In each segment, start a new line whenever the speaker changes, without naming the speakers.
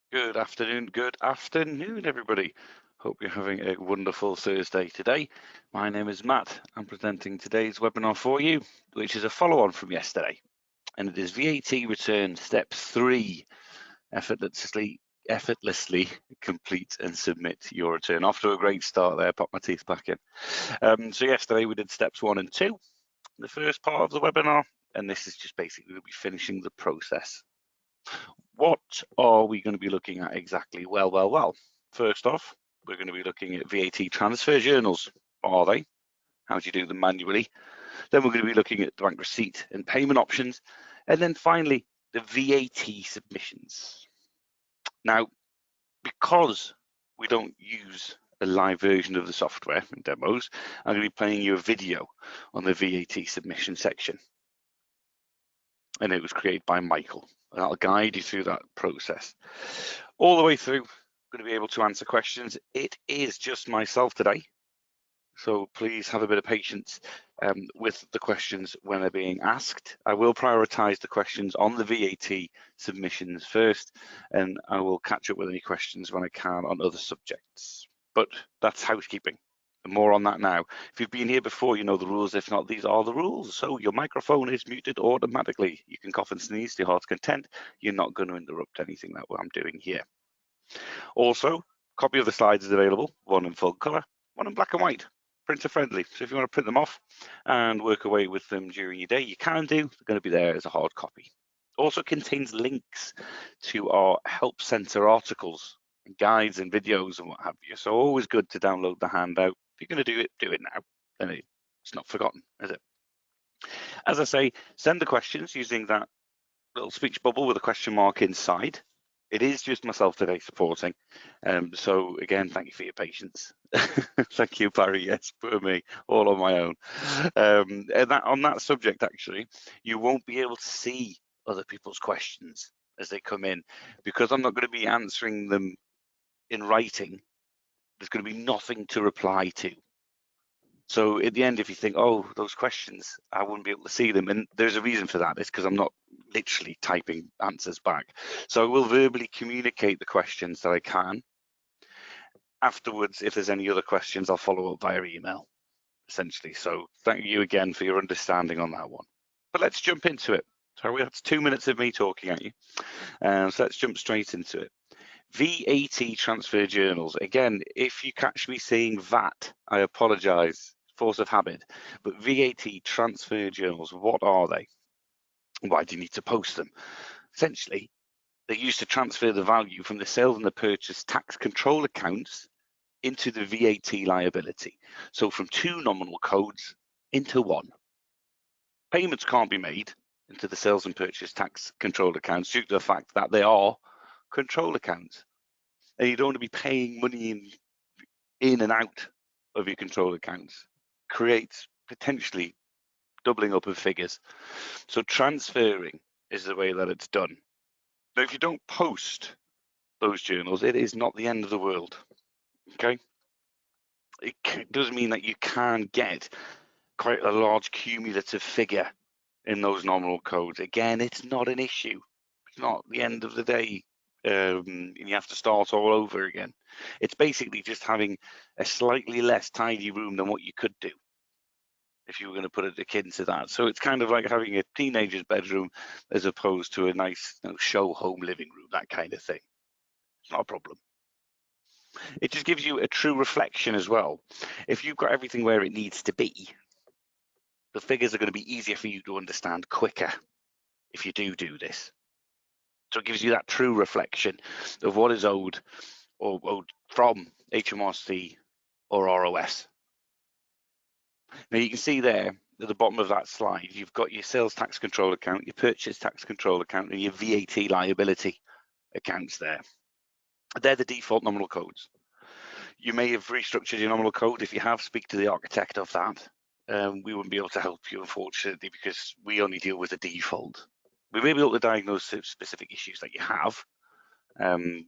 Good afternoon, everybody. Hope you're having a wonderful Thursday today. My name is Matt. I'm presenting today's webinar for you, which is a follow-on from yesterday, and it is VAT Return Step 3, effortlessly complete and submit your return. Off to a great start there, pop my teeth back in. So yesterday we did steps 1 and 2, the first part of the webinar, and this is just basically we'll be finishing the process. What are we going to be looking at exactly? Well. First off, we're going to be looking at VAT transfer journals. What are they? How do you do them manually? Then we're going to be looking at the bank receipt and payment options. And then finally, the VAT submissions. Now, because we don't use a live version of the software in demos, I'm going to be playing you a video on the VAT submission section. And it was created by Michael. And I'll guide you through that process. All the way through, going to be able to answer questions. It is just myself today, so please have a bit of patience with the questions when they're being asked. I will prioritize the questions on the VAT submissions first, and I will catch up with any questions when I can on other subjects. But that's housekeeping. And more on that now. If you've been here before, you know the rules. If not, these are the rules. So your microphone is muted automatically. You can cough and sneeze to your heart's content. You're not going to interrupt anything that I'm doing here. Also, copy of the slides is available, one in full color, one in black and white, printer friendly. So if you want to print them off and work away with them during your day, you can do. They're going to be there as a hard copy. Also contains links to our help center articles, and guides and videos and what have you. So always good to download the handout. If you're going to do it now. Then it's not forgotten, is it? As I say, send the questions using that little speech bubble with a question mark inside. It is just myself today supporting. So again, thank you for your patience. Thank you, Barry. Yes, for me, all on my own. And on that subject, actually, you won't be able to see other people's questions as they come in, because I'm not going to be answering them in writing. There's going to be nothing to reply to. So at the end, if you think, oh, those questions, I wouldn't be able to see them. And there's a reason for that. It's because I'm not literally typing answers back. So I will verbally communicate the questions that I can. Afterwards, if there's any other questions, I'll follow up via email, essentially. So thank you again for your understanding on that one. But let's jump into it. So that's 2 minutes of me talking at you. So let's jump straight into it. VAT transfer journals. Again, if you catch me saying VAT, I apologize. Force of habit. But VAT transfer journals, what are they? Why do you need to post them? Essentially, they're used to transfer the value from the sales and the purchase tax control accounts into the VAT liability. So from 2 nominal codes into 1. Payments can't be made into the sales and purchase tax control accounts due to the fact that they are control accounts. And you don't want to be paying money in and out of your control accounts. Creates potentially doubling up of figures. So transferring is the way that it's done. Now, if you don't post those journals, it is not the end of the world. Okay. It does mean that you can get quite a large cumulative figure in those nominal codes. Again, it's not an issue. It's not the end of the day. And you have to start all over again. It's basically just having a slightly less tidy room than what you could do if you were going to put it akin to that. So it's kind of like having a teenager's bedroom as opposed to a nice show home living room, that kind of thing. It's not a problem. It just gives you a true reflection as well. If you've got everything where it needs to be, the figures are going to be easier for you to understand quicker if you do this. So it gives you that true reflection of what is owed or owed from HMRC or ROS. Now you can see there at the bottom of that slide, you've got your sales tax control account, your purchase tax control account, and your VAT liability accounts there. They're the default nominal codes. You may have restructured your nominal code. If you have, speak to the architect of that. We wouldn't be able to help you, unfortunately, because we only deal with the default. We may be able to diagnose specific issues that you have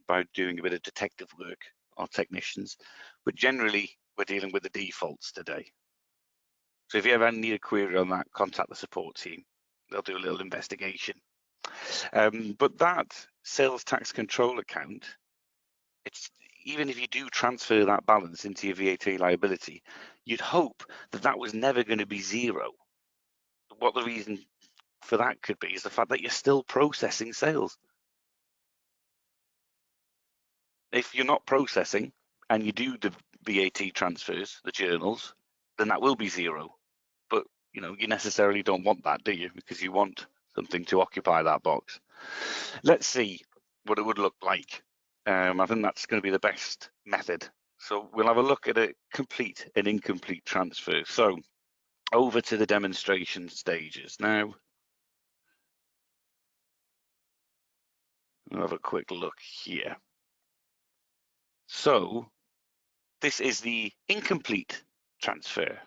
by doing a bit of detective work, our technicians, but generally we're dealing with the defaults today. So if you ever need a query on that, contact the support team. They'll do a little investigation. But that sales tax control account, it's even if you do transfer that balance into your VAT liability, you'd hope that that was never going to be zero. What the reason for that could be is the fact that you're still processing sales. If you're not processing and you do the VAT transfers, the journals, then that will be zero. But you necessarily don't want that, do you? Because you want something to occupy that box. Let's see what it would look like. I think that's going to be the best method. So we'll have a look at a complete and incomplete transfer. So over to the demonstration stages now. We'll have a quick look here. So this is the incomplete transfer.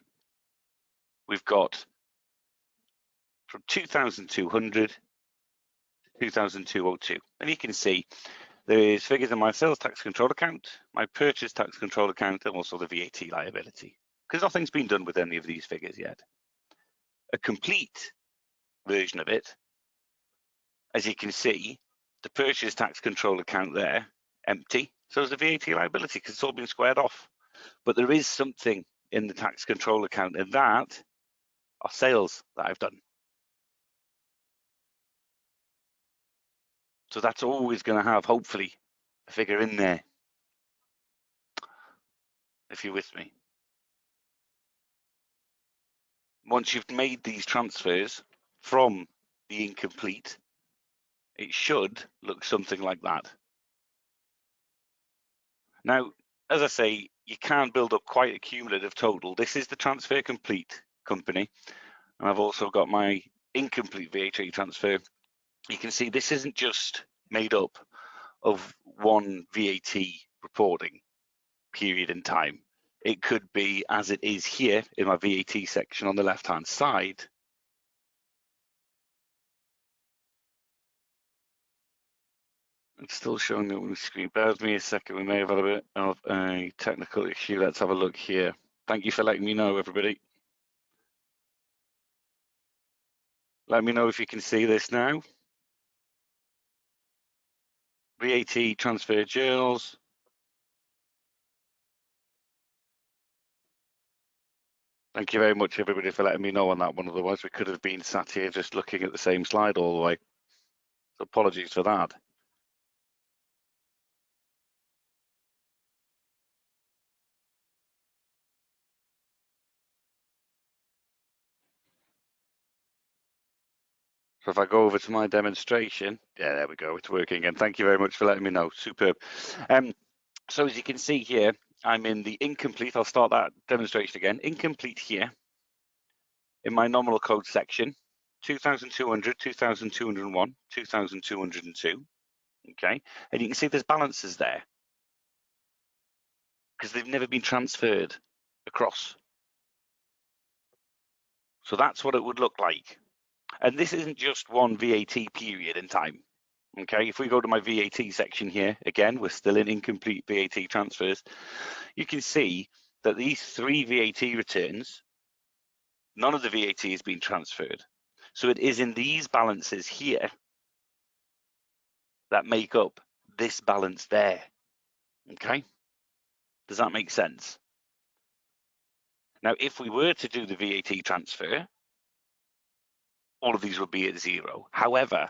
We've got from 2,200 to 2,202. And you can see there's figures in my sales tax control account, my purchase tax control account, and also the VAT liability, because nothing's been done with any of these figures yet. A complete version of it, as you can see, the purchase tax control account there, empty. So is the VAT liability, because it's all been squared off. But there is something in the tax control account, and that are sales that I've done. So that's always going to have, hopefully, a figure in there, if you're with me. Once you've made these transfers from the incomplete, it should look something like that. Now, as I say, you can build up quite a cumulative total. This is the transfer complete company, and I've also got my incomplete VAT transfer. You can see this isn't just made up of one VAT reporting period in time. It could be, as it is here in my VAT section on the left-hand side, it's still showing it on the screen. Bear with me a second. We may have had a bit of a technical issue. Let's have a look here. Thank you for letting me know, everybody. Let me know if you can see this now. VAT transfer journals. Thank you very much, everybody, for letting me know on that one. Otherwise, we could have been sat here just looking at the same slide all the way. So apologies for that. So if I go over to my demonstration, yeah, there we go. It's working again. Thank you very much for letting me know. Superb. So as you can see here, I'm in the incomplete. I'll start that demonstration again. Incomplete here in my nominal code section, 2,200, 2,201, 2,202. Okay, and you can see there's balances there because they've never been transferred across. So that's what it would look like. And this isn't just one VAT period in time. Okay, if we go to my VAT section here, again, we're still in incomplete VAT transfers. You can see that these 3 VAT returns, none of the VAT has been transferred. So it is in these balances here that make up this balance there. Okay, does that make sense? Now, if we were to do the VAT transfer, all of these would be at zero. However,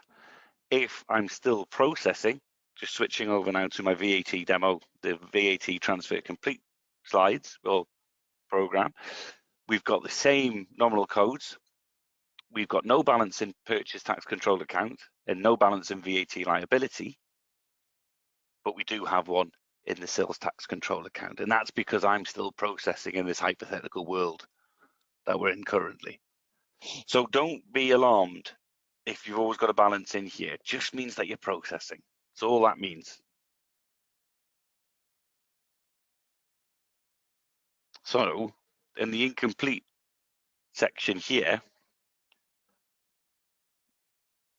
if I'm still processing, just switching over now to my VAT demo, the VAT transfer complete slides or program, we've got the same nominal codes. We've got no balance in purchase tax control account and no balance in VAT liability, but we do have one in the sales tax control account. And that's because I'm still processing in this hypothetical world that we're in currently. So don't be alarmed if you've always got a balance in here. It just means that you're processing. That's all that means. So in the incomplete section here,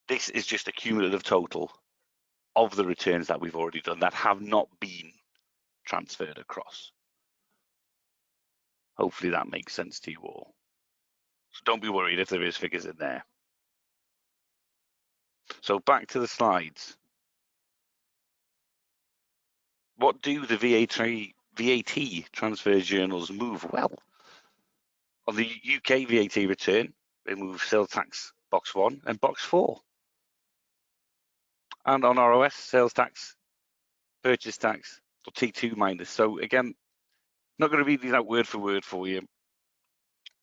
this is just a cumulative total of the returns that we've already done that have not been transferred across. Hopefully that makes sense to you all. So don't be worried if there is figures in there. So back to the slides. What do the VAT transfer journals move? Well, on the UK VAT return, they move sales tax box 1 and box 4. And on ROS, sales tax, purchase tax, or T2 minus. So again, not going to read these out word for word for you,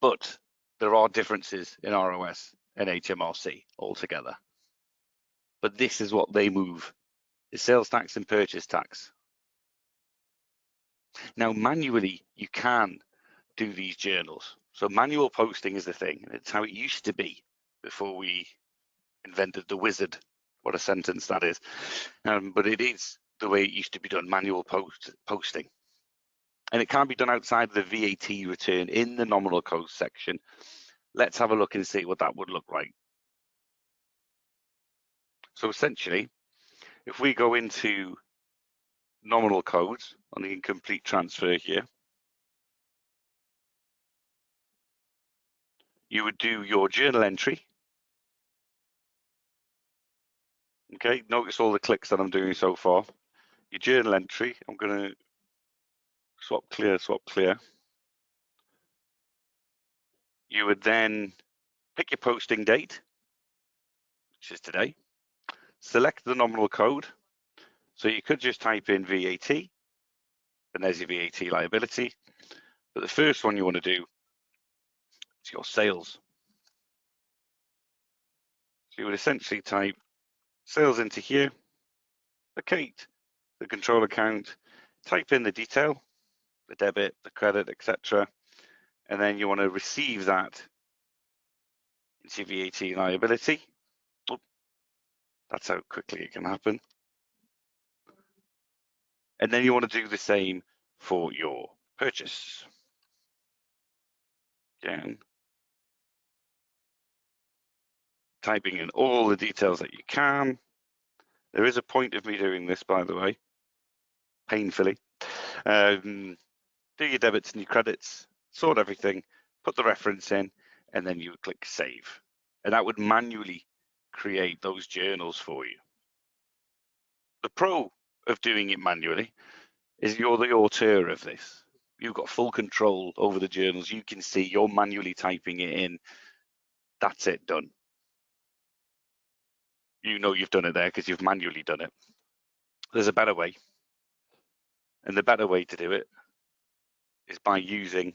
but there are differences in ROS and HMRC altogether. But this is what they move, is sales tax and purchase tax. Now, manually, you can do these journals. So manual posting is the thing. It's how it used to be before we invented the wizard. What a sentence that is. But it is the way it used to be done, manual posting. And it can be done outside of the VAT return in the nominal codes section. Let's have a look and see what that would look like. So essentially, if we go into nominal codes on the incomplete transfer here, you would do your journal entry. Okay, notice all the clicks that I'm doing so far. Your journal entry, I'm going to swap clear. You would then pick your posting date, which is today. Select the nominal code. So you could just type in VAT, and there's your VAT liability. But the first one you want to do is your sales. So you would essentially type sales into here, locate the control account, type in the detail, the debit, the credit, etc. And then you want to receive that into VAT liability. Oh, that's how quickly it can happen. And then you want to do the same for your purchase. Again, typing in all the details that you can. There is a point of me doing this, by the way, painfully. Do your debits and your credits, sort everything, put the reference in, and then you would click save. And that would manually create those journals for you. The pro of doing it manually is you're the author of this. You've got full control over the journals. You can see you're manually typing it in. That's it, done. You know you've done it there because you've manually done it. There's a better way. And the better way to do it is by using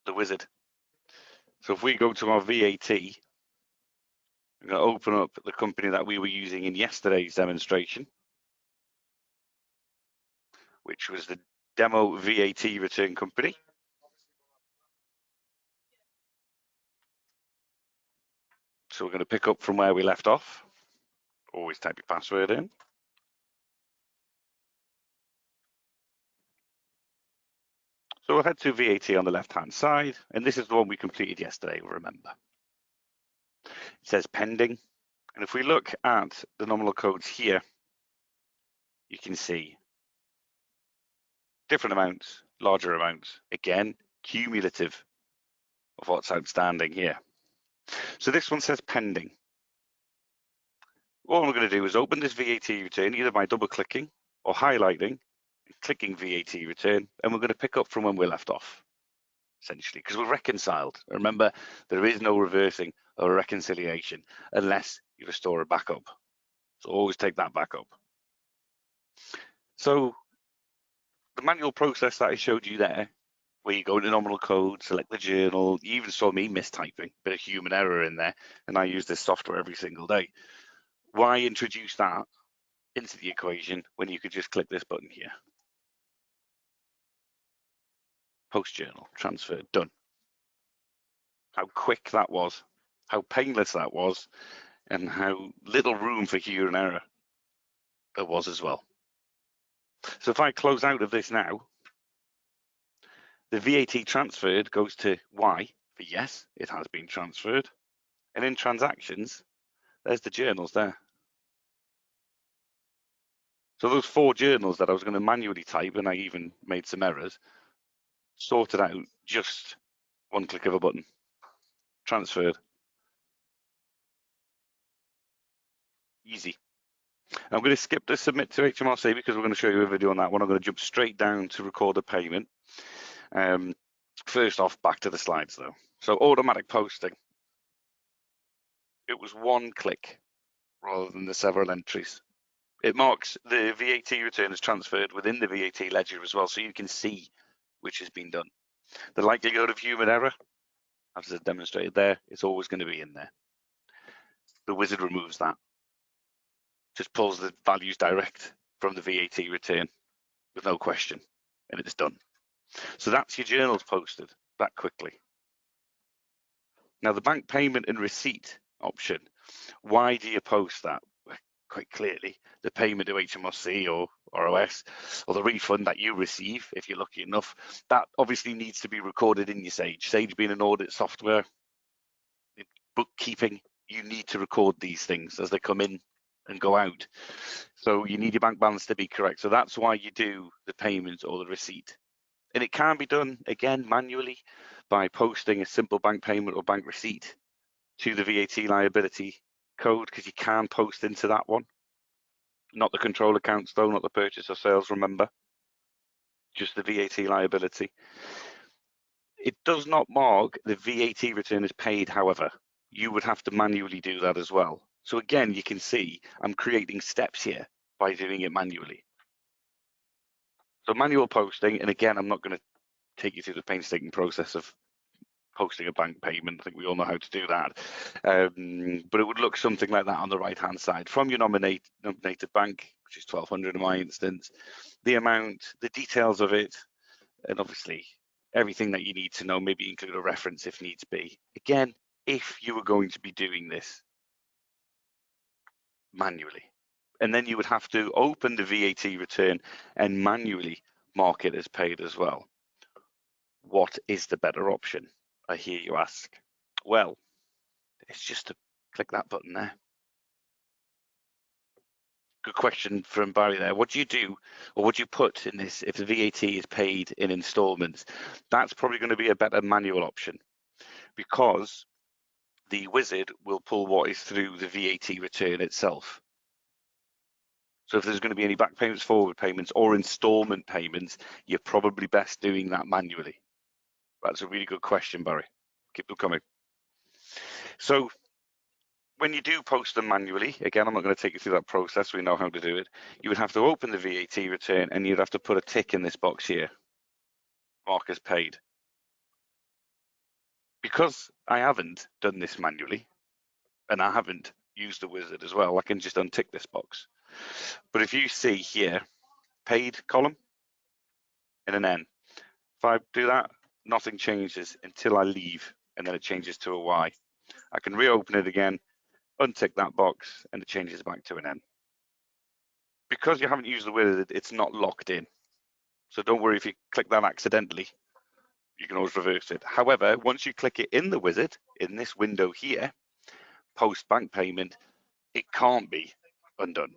the wizard. So if we go to our VAT, I'm going to open up the company that we were using in yesterday's demonstration, which was the demo VAT return company. So we're going to pick up from where we left off. Always type your password in. So we'll head to VAT on the left-hand side, and this is the one we completed yesterday, remember. It says pending, and if we look at the nominal codes here, you can see different amounts, larger amounts, again, cumulative of what's outstanding here. So this one says pending. What I'm going to do is open this VAT return either by double-clicking or highlighting and clicking VAT return, and we're going to pick up from when we left off, essentially, because we're reconciled. Remember, there is no reversing or reconciliation unless you restore a backup. So always take that backup. So the manual process that I showed you there, where you go into nominal code, select the journal, you even saw me mistyping, bit of human error in there, and I use this software every single day. Why introduce that into the equation when you could just click this button here? Post journal, transfer, done. How quick that was, how painless that was, and how little room for human error there was as well. So if I close out of this now, the VAT transferred goes to Y for yes, it has been transferred. And in transactions, there's the journals there. So those 4 journals that I was going to manually type, and I even made some errors, sorted out just one click of a button, transferred. Easy. I'm going to skip the submit to HMRC because we're going to show you a video on that one. I'm going to jump straight down to record a payment. First off, back to the slides though. So automatic posting. It was one click rather than the several entries. It marks the VAT return is transferred within the VAT ledger as well, so you can see which has been done. The likelihood of human error, as is demonstrated there, it's always going to be in there. The wizard removes that. Just pulls the values direct from the VAT return with no question, and it's done. So that's your journals posted that quickly. Now the bank payment and receipt option, why do you post that? Quite clearly, the payment to HMRC or ROS, or the refund that you receive, if you're lucky enough, that obviously needs to be recorded in your Sage. Sage being an audit software, in bookkeeping, you need to record these things as they come in and go out. So you need your bank balance to be correct. So that's why you do the payment or the receipt. And it can be done, again, manually by posting a simple bank payment or bank receipt to the VAT liability code, because you can post into that one. Not the control accounts though, not the purchase or sales, remember. Just the VAT liability. It does not mark the VAT return as paid, however. You would have to manually do that as well. So again, you can see I'm creating steps here by doing it manually. So manual posting, and again, I'm not going to take you through the painstaking process of posting a bank payment. I think we all know how to do that. But it would look something like that on the right-hand side. From your nominated bank, which is 1,200 in my instance, the amount, the details of it, and obviously everything that you need to know, maybe include a reference if needs be. Again, if you were going to be doing this manually. And then you would have to open the VAT return and manually mark it as paid as well. What is the better option? I hear you ask. Well, it's just to click that button there. Good question from Barry there. What do you do, or what do you put in this if the VAT is paid in installments? That's probably going to be a better manual option, because the wizard will pull what is through the VAT return itself. So if there's going to be any back payments, forward payments, or installment payments, you're probably best doing that manually. That's a really good question, Barry. Keep them coming. So when you do post them manually, again, I'm not going to take you through that process. We know how to do it. You would have to open the VAT return and you'd have to put a tick in this box here. Mark as paid. Because I haven't done this manually, and I haven't used the wizard as well, I can just untick this box. But if you see here, paid column and an N. If I do that, nothing changes until I leave, and then it changes to a Y. I can reopen it again, untick that box, and it changes back to an N. Because you haven't used the wizard, it's not locked in. So don't worry if you click that accidentally, you can always reverse it. However, once you click it in the wizard, in this window here, post bank payment, it can't be undone.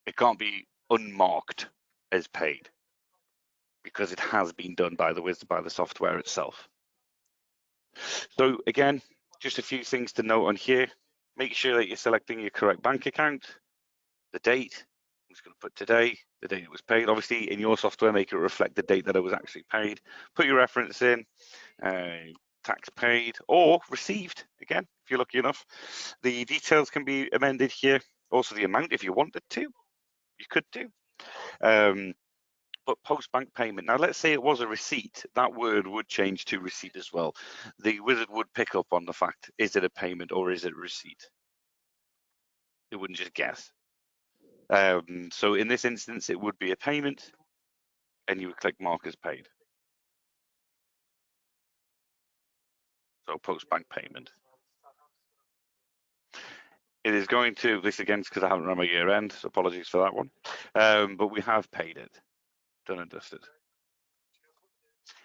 It can't be unmarked as paid, because it has been done by the wizard, by the software itself. So again, just a few things to note on here. Make sure that you're selecting your correct bank account, the date. I'm just going to put today, the date it was paid. Obviously, in your software, make it reflect the date that it was actually paid. Put your reference in, tax paid or received, again, if you're lucky enough. The details can be amended here. Also the amount, if you wanted to, you could do. But post bank payment. Now, let's say it was a receipt. That word would change to receipt as well. The wizard would pick up on the fact, is it a payment or is it a receipt? It wouldn't just guess. So in this instance, it would be a payment, and you would click mark as paid. So post bank payment. It is going to, this again, because I haven't run my year end, so apologies for that one. But we have paid it, done and dusted.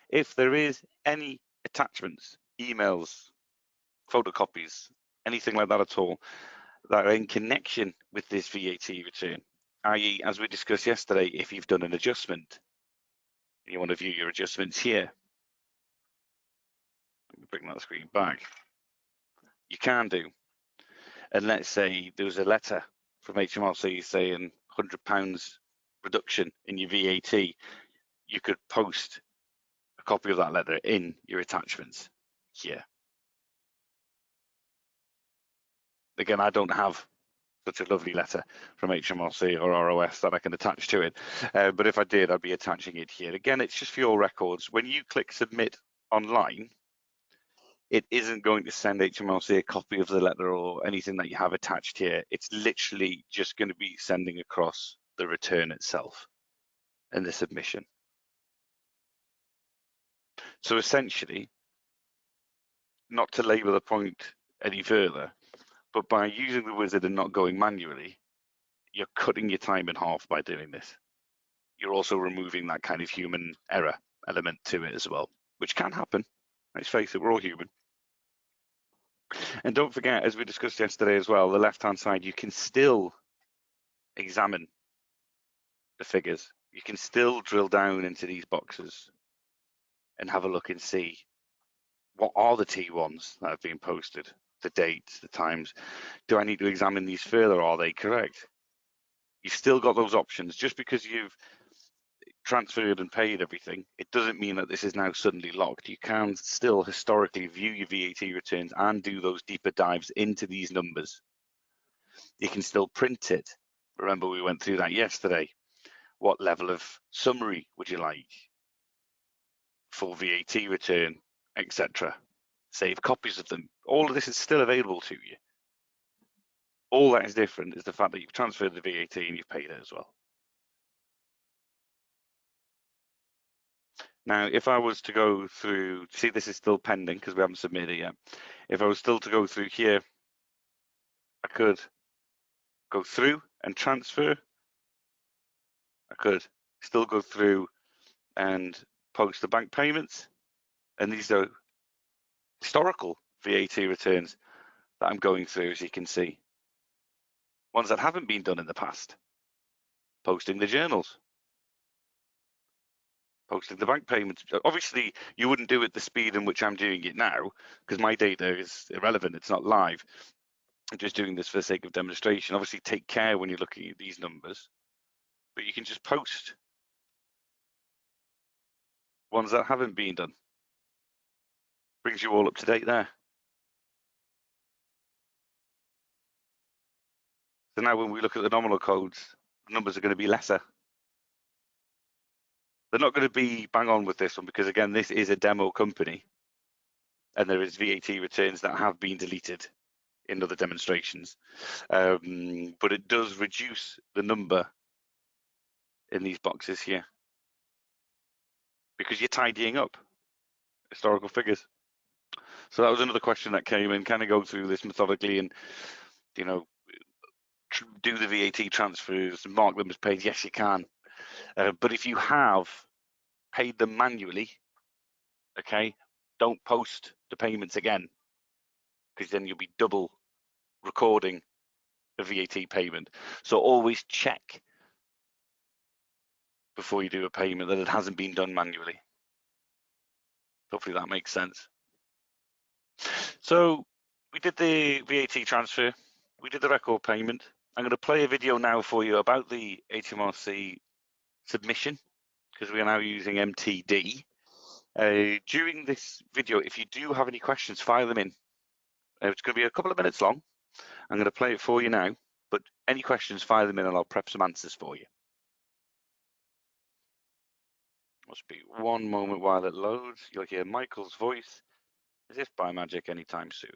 If there is any attachments, emails, photocopies, anything like that at all, that are in connection with this VAT return, i.e., as we discussed yesterday, if you've done an adjustment, and you want to view your adjustments here, let me bring that screen back, you can do. and let's say there was a letter from HMRC saying £100 reduction in your VAT, you could post a copy of that letter in your attachments here. Again, I don't have such a lovely letter from HMRC or ROS that I can attach to it, but if I did, I'd be attaching it here. Again, it's just for your records. When you click submit online, it isn't going to send HMRC a copy of the letter or anything that you have attached here. It's literally just going to be sending across the return itself and the submission. So essentially, not to labour the point any further, but by using the wizard and not going manually, you're cutting your time in half by doing this. You're also removing that kind of human error element to it as well, which can happen. Let's face it, we're all human. And don't forget, as we discussed yesterday as well, the left-hand side, you can still examine the figures. You can still drill down into these boxes and have a look and see what are the T1s that have been posted, the dates, the times. Do I need to examine these further? Are they correct? You've still got those options. Just because you've transferred and paid everything, it doesn't mean that this is now suddenly locked. You can still historically view your VAT returns and do those deeper dives into these numbers. You can still print it. Remember, we went through that yesterday. What level of summary would you like? Full VAT return, etc. Save copies of them. All of this is still available to you. All that is different is the fact that you've transferred the VAT and you've paid it as well. Now, if I was to go through, see, this is still pending because we haven't submitted it yet. If I was still to go through here, I could go through and transfer. I could still go through and post the bank payments. And these are historical VAT returns that I'm going through, as you can see. Ones that haven't been done in the past. Posting the journals. Posting the bank payments. Obviously, you wouldn't do it the speed in which I'm doing it now, because my data is irrelevant, it's not live. I'm just doing this for the sake of demonstration. Obviously, take care when you're looking at these numbers, but you can just post ones that haven't been done. Brings you all up to date there. So now when we look at the nominal codes, the numbers are going to be lesser. They're not going to be bang on with this one because, again, this is a demo company and there is VAT returns that have been deleted in other demonstrations. But it does reduce the number in these boxes here because you're tidying up historical figures. So that was another question that came in. Can I go through this methodically and, you know, do the VAT transfers and mark them as paid? Yes, you can. But if you have paid them manually, okay, don't post the payments again because then you'll be double recording a VAT payment. So always check before you do a payment that it hasn't been done manually. Hopefully that makes sense. So we did the VAT transfer, we did the record payment. I'm going to play a video now for you about the HMRC submission because we are now using MTD. During this video, if you do have any questions, fire them in. It's going to be a couple of minutes long. I'm going to play it for you now, but any questions, fire them in and I'll prep some answers for you. Must be one moment while it loads. You'll hear Michael's voice as if by magic anytime soon.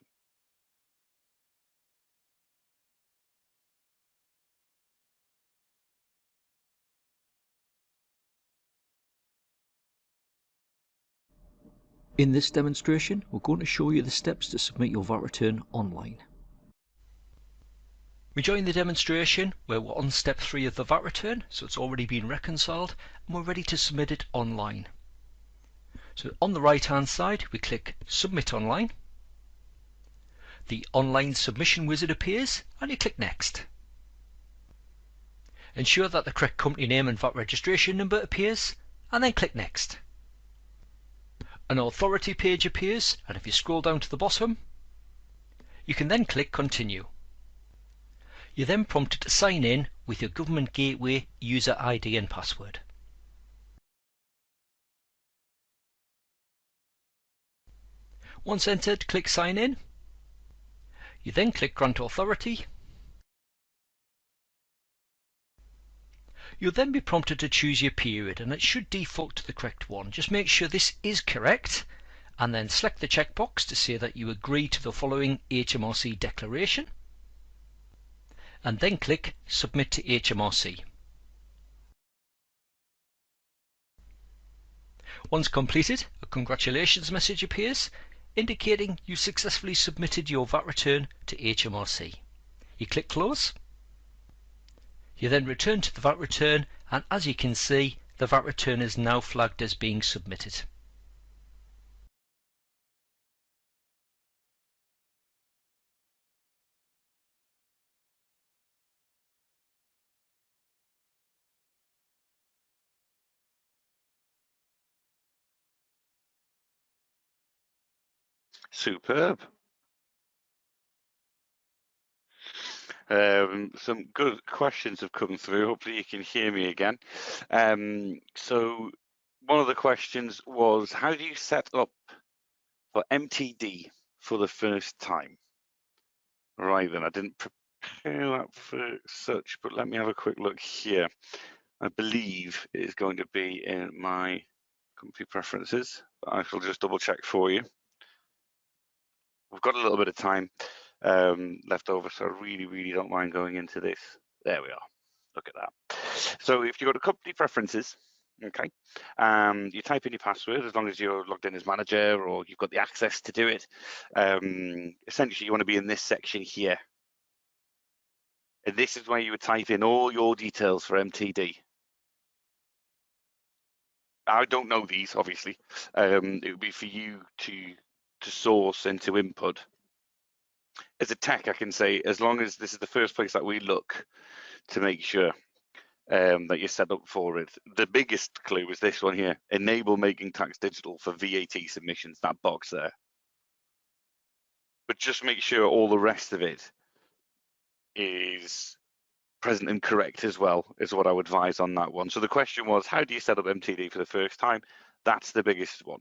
In this demonstration, we're going to show you the steps to submit your VAT return online. We join the demonstration where we're on step 3 of the VAT return, so it's already been reconciled, and we're ready to submit it online. So on the right hand side, we click Submit Online. The online submission wizard appears, and you click Next. Ensure that the correct company name and VAT registration number appears, and then click Next. An authority page appears, and if you scroll down to the bottom, you can then click Continue. You're then prompted to sign in with your government gateway user ID and password. Once entered, click Sign In. You then click Grant Authority. You'll then be prompted to choose your period, and it should default to the correct one. Just make sure this is correct, and then select the checkbox to say that you agree to the following HMRC declaration, and then click Submit to HMRC. Once completed, a congratulations message appears, indicating you successfully submitted your VAT return to HMRC. You click Close. You then return to the VAT return, and as you can see, the VAT return is now flagged as being submitted.
Superb. Some good questions have come through. Hopefully you can hear me again. So one of the questions was, how do you set up for MTD for the first time? Right then, I didn't prepare that for such, but let me have a quick look here. I believe it is going to be in my company preferences, but I shall just double check for you. We've got a little bit of time left over, so I really don't mind going into this. There we are. Look at that. So if you go to company preferences, okay, you type in your password as long as you're logged in as manager or you've got the access to do it. Essentially, you want to be in this section here. And this is where you would type in all your details for MTD. I don't know these, obviously. It would be for you to source and to input. As a tech, I can say, as long as this is the first place that we look to make sure that you're set up for it. The biggest clue is this one here: enable making tax digital for VAT submissions, that box there. But just make sure all the rest of it is present and correct as well, is what I would advise on that one. So the question was, how do you set up MTD for the first time? That's the biggest one.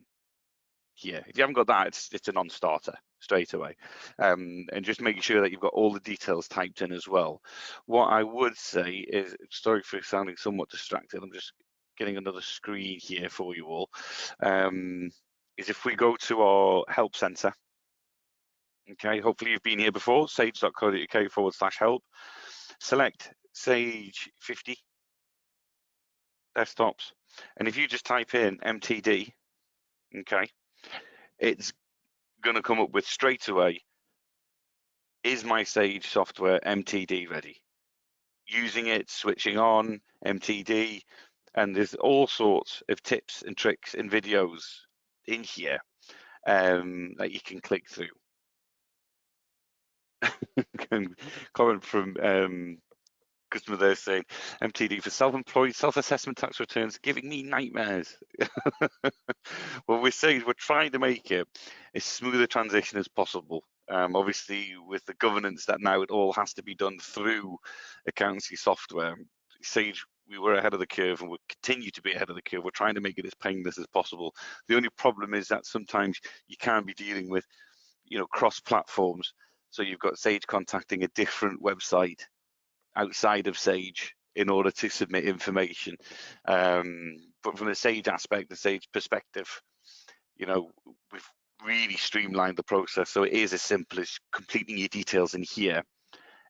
Yeah, if you haven't got that, it's a non-starter straight away. And just making sure that you've got all the details typed in as well. What I would say is, sorry for sounding somewhat distracted, I'm just getting another screen here for you all, is if we go to our help center, okay, hopefully you've been here before, sage.co.uk/help, select Sage 50 desktops, and if you just type in MTD, okay, it's going to come up with straight away, is my Sage software MTD ready? Using it, switching on, MTD, and there's all sorts of tips and tricks and videos in here that you can click through. Comment from customer there saying, MTD for self-employed, self-assessment tax returns giving me nightmares. Well, we're saying we're trying to make it as smooth a transition as possible. Obviously, with the governance that now it all has to be done through accountancy software, Sage, we were ahead of the curve and we'll continue to be ahead of the curve. We're trying to make it as painless as possible. The only problem is that sometimes you can be dealing with, cross platforms. So you've got Sage contacting a different website outside of Sage in order to submit information. But from the Sage aspect, the Sage perspective, we've really streamlined the process. So it is as simple as completing your details in here.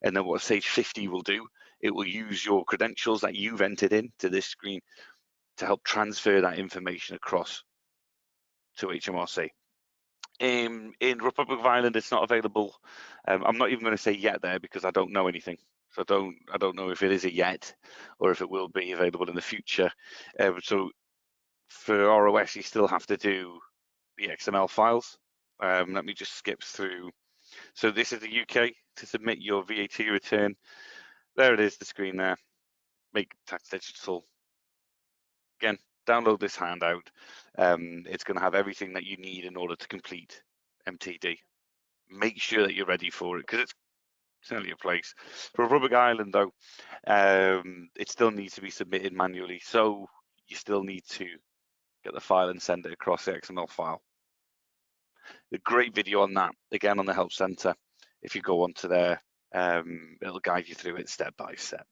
And then what Sage 50 will do, it will use your credentials that you've entered into this screen to help transfer that information across to HMRC. In Republic of Ireland, it's not available. I'm not even going to say yet there because I don't know anything. So I don't know if it is a yet or if it will be available in the future. So for ROS, you still have to do the XML files. Let me just skip through. So this is the UK to submit your VAT return. There it is, the screen there. Make tax digital. Again, download this handout. It's going to have everything that you need in order to complete MTD. Make sure that you're ready for it because certainly a place. For Republic Island, though, it still needs to be submitted manually, so you still need to get the file and send it across the XML file. A great video on that, again, on the Help Center. If you go onto there, it'll guide you through it step by step.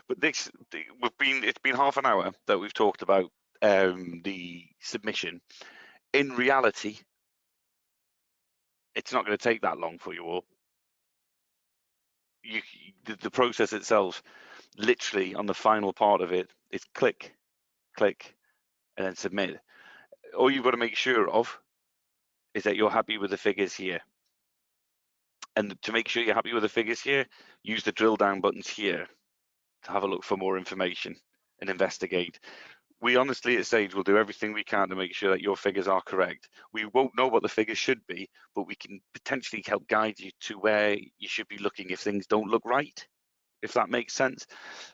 But it's been half an hour that we've talked about the submission. In reality, it's not going to take that long for you all. The process itself, literally on the final part of it, is click, click, and then submit. All you've got to make sure of is that you're happy with the figures here. And to make sure you're happy with the figures here, use the drill down buttons here to have a look for more information and investigate. We honestly at Sage will do everything we can to make sure that your figures are correct. We won't know what the figures should be, but we can potentially help guide you to where you should be looking if things don't look right, if that makes sense.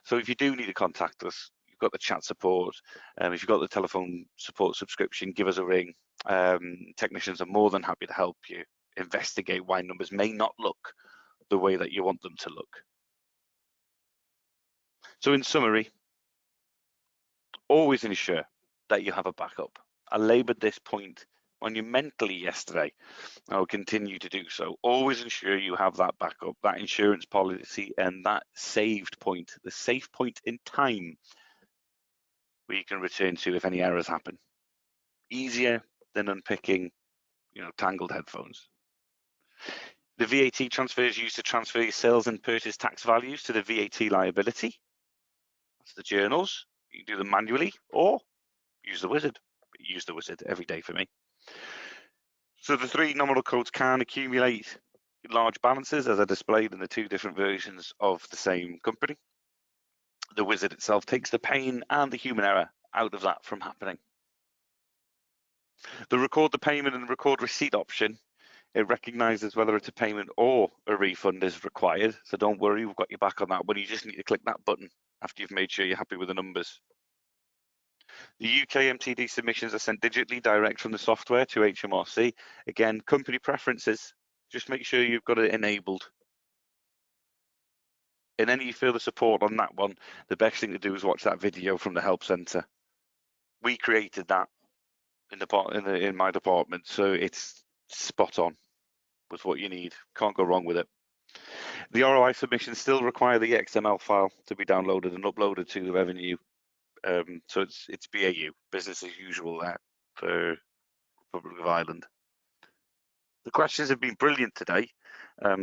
So if you do need to contact us, you've got the chat support. If you've got the telephone support subscription, give us a ring. Technicians are more than happy to help you investigate why numbers may not look the way that you want them to look. So in summary, always ensure that you have a backup. I laboured this point monumentally yesterday. I will continue to do so. Always ensure you have that backup, that insurance policy, and that saved point, the safe point in time where you can return to if any errors happen. Easier than unpicking, tangled headphones. The VAT transfer is used to transfer your sales and purchase tax values to the VAT liability. That's the journals. You can do them manually or use the wizard. Use the wizard every day for me. So the three nominal codes can accumulate large balances, as I displayed in the two different versions of the same company. The wizard itself takes the pain and the human error out of that from happening. The record the payment and record receipt option, it recognizes whether it's a payment or a refund is required. So don't worry, we've got your back on that one. You just need to click that button after you've made sure you're happy with the numbers. The UK MTD submissions are sent digitally direct from the software to HMRC. Again, company preferences, just make sure you've got it enabled. And any further support on that one, the best thing to do is watch that video from the Help Center. We created that in my department, so it's spot on with what you need. Can't go wrong with it. The ROI submissions still require the XML file to be downloaded and uploaded to the revenue. So it's BAU, business as usual there for Republic of Ireland. The questions have been brilliant today,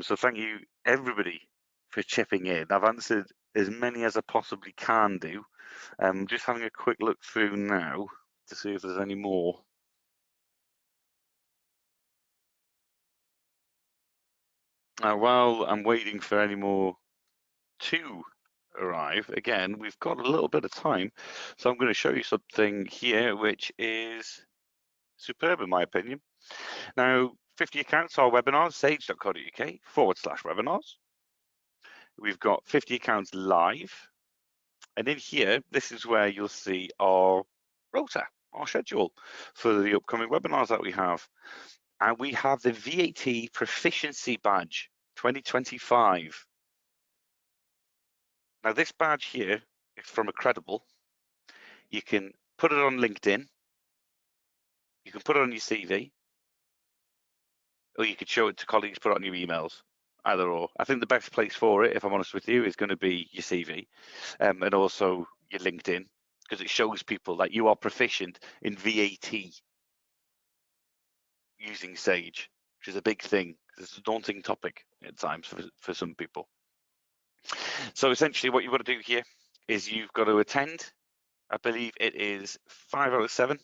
so thank you everybody for chipping in. I've answered as many as I possibly can do. Just having a quick look through now to see if there's any more. While I'm waiting for any more to arrive, again, we've got a little bit of time, so I'm going to show you something here which is superb in my opinion. Now, 50 accounts are webinars, sage.co.uk/webinars. We've got 50 accounts live, and in here, this is where you'll see our rota, our schedule for the upcoming webinars that we have. And we have the VAT Proficiency Badge 2025. Now, this badge here is from Accredible. You can put it on LinkedIn, you can put it on your CV, or you could show it to colleagues, put it on your emails, either or. I think the best place for it, if I'm honest with you, is going to be your CV and also your LinkedIn, because it shows people that you are proficient in VAT using Sage, which is a big thing. It's a daunting topic at times for some people. So essentially what you've got to do here is you've got to attend, I believe it is 5 out of 7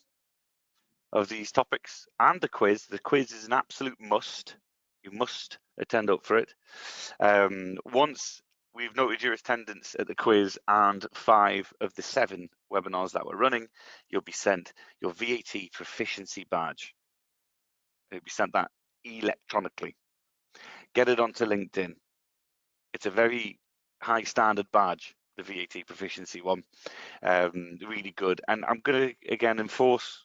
of these topics, and the quiz. The quiz is an absolute must. You must attend up for it. Once we've noted your attendance at the quiz and 5 of the 7 webinars that we're running, you'll be sent your VAT Proficiency Badge. It'll be sent that electronically. Get it onto LinkedIn. It's a very high standard badge, the VAT Proficiency one. Really good. And I'm going to, again, enforce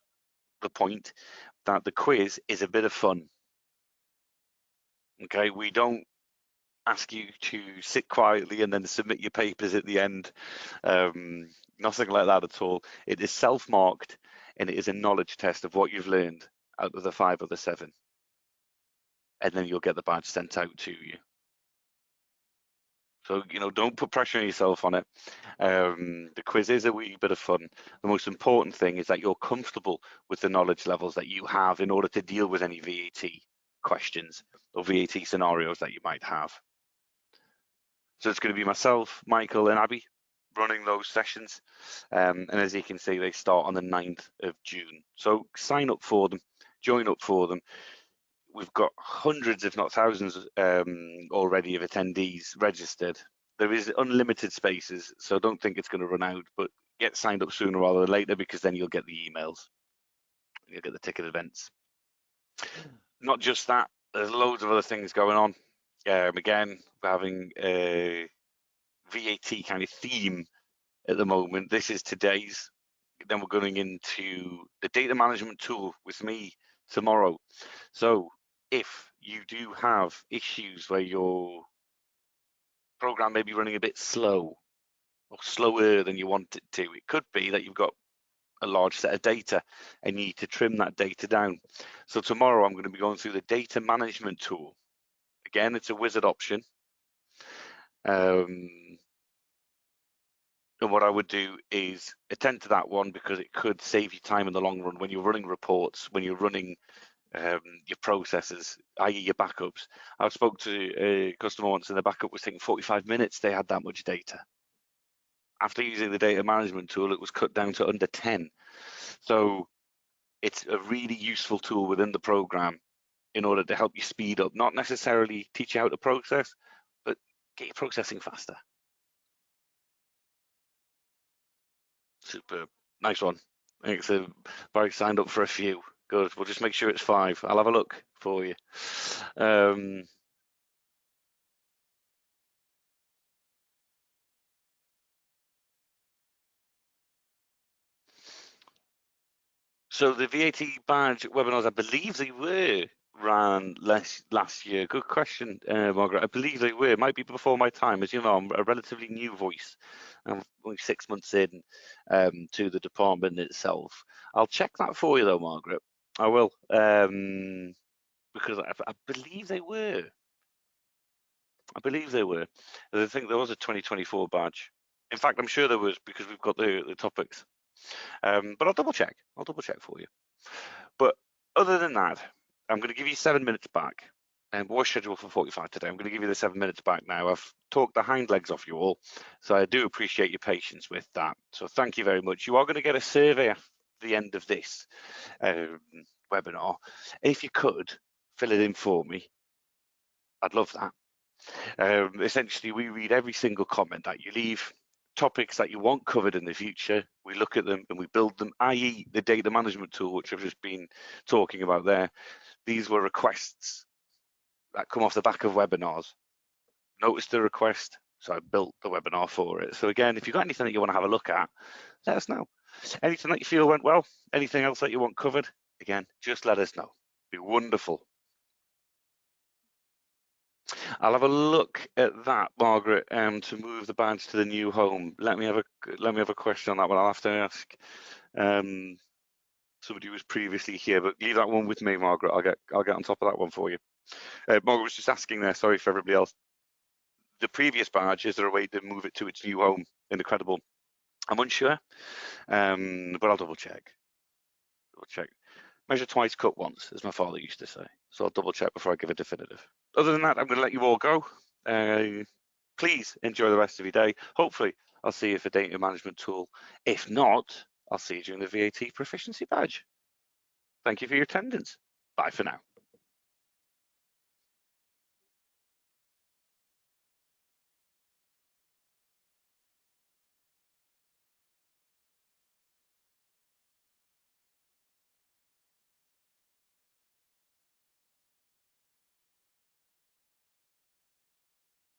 the point that the quiz is a bit of fun. Okay, we don't ask you to sit quietly and then submit your papers at the end. Nothing like that at all. It is self-marked, and it is a knowledge test of what you've learned out of the 5 or the 7. And then you'll get the badge sent out to you. So, don't put pressure on yourself on it. The quiz is a wee bit of fun. The most important thing is that you're comfortable with the knowledge levels that you have in order to deal with any VAT questions or VAT scenarios that you might have. So it's going to be myself, Michael, and Abby running those sessions. And as you can see, they start on the 9th of June. So sign up for them, join up for them. We've got hundreds, if not thousands, already of attendees registered. There is unlimited spaces, so don't think it's going to run out, but get signed up sooner rather than later, because then you'll get the emails. You'll get the ticket events. Not just that, there's loads of other things going on. Again, we're having a VAT kind of theme at the moment. This is today's. Then we're going into the data management tool with me tomorrow. So if you do have issues where your program may be running a bit slow or slower than you want it to, it could be that you've got a large set of data and you need to trim that data down. So tomorrow I'm going to be going through the data management tool. Again, it's a wizard option. And what I would do is attend to that one, because it could save you time in the long run when you're running reports, when you're running your processes, i.e. your backups. I spoke to a customer once, and the backup was taking 45 minutes. They had that much data. After using the data management tool, it was cut down to under 10. So it's a really useful tool within the program in order to help you speed up, not necessarily teach you how to process, but get you processing faster. Superb. Nice one. Thanks. Barry signed up for a few. Good. We'll just make sure it's 5. I'll have a look for you. So the VAT badge webinars, I believe they were ran last year. Good question, Margaret. I believe they were. Might be before my time. As you know, I'm a relatively new voice. I'm only 6 months in to the department itself. I'll check that for you though, Margaret. I will, because I believe they were. I believe they were. I think there was a 2024 badge. In fact, I'm sure there was, because we've got the topics. But I'll double check. I'll double check for you. But other than that, I'm going to give you 7 minutes back. And we're scheduled for 45 today. I'm going to give you the 7 minutes back now. I've talked the hind legs off you all, so I do appreciate your patience with that. So thank you very much. You are going to get a survey at the end of this webinar. If you could fill it in for me, I'd love that. Essentially, we read every single comment that you leave, topics that you want covered in the future. We look at them and we build them, i.e. the data management tool, which I've just been talking about there. These were requests that come off the back of webinars. Noticed the request, so I built the webinar for it. So again, if you've got anything that you want to have a look at, let us know. Anything that you feel went well, anything else that you want covered, again, just let us know. It'd be wonderful. I'll have a look at that, Margaret, to move the badge to the new home. Let me have a question on that one. I'll have to ask somebody who was previously here, but leave that one with me, Margaret. I'll get on top of that one for you. Margaret was just asking there. Sorry for everybody else. The previous badge, is there a way to move it to its new home in the Credible? I'm unsure, but I'll double check. Measure twice, cut once, as my father used to say. So I'll double check before I give a definitive. Other than that, I'm going to let you all go. Please enjoy the rest of your day. Hopefully, I'll see you for data management tool. If not, I'll see you during the VAT proficiency badge. Thank you for your attendance. Bye for now.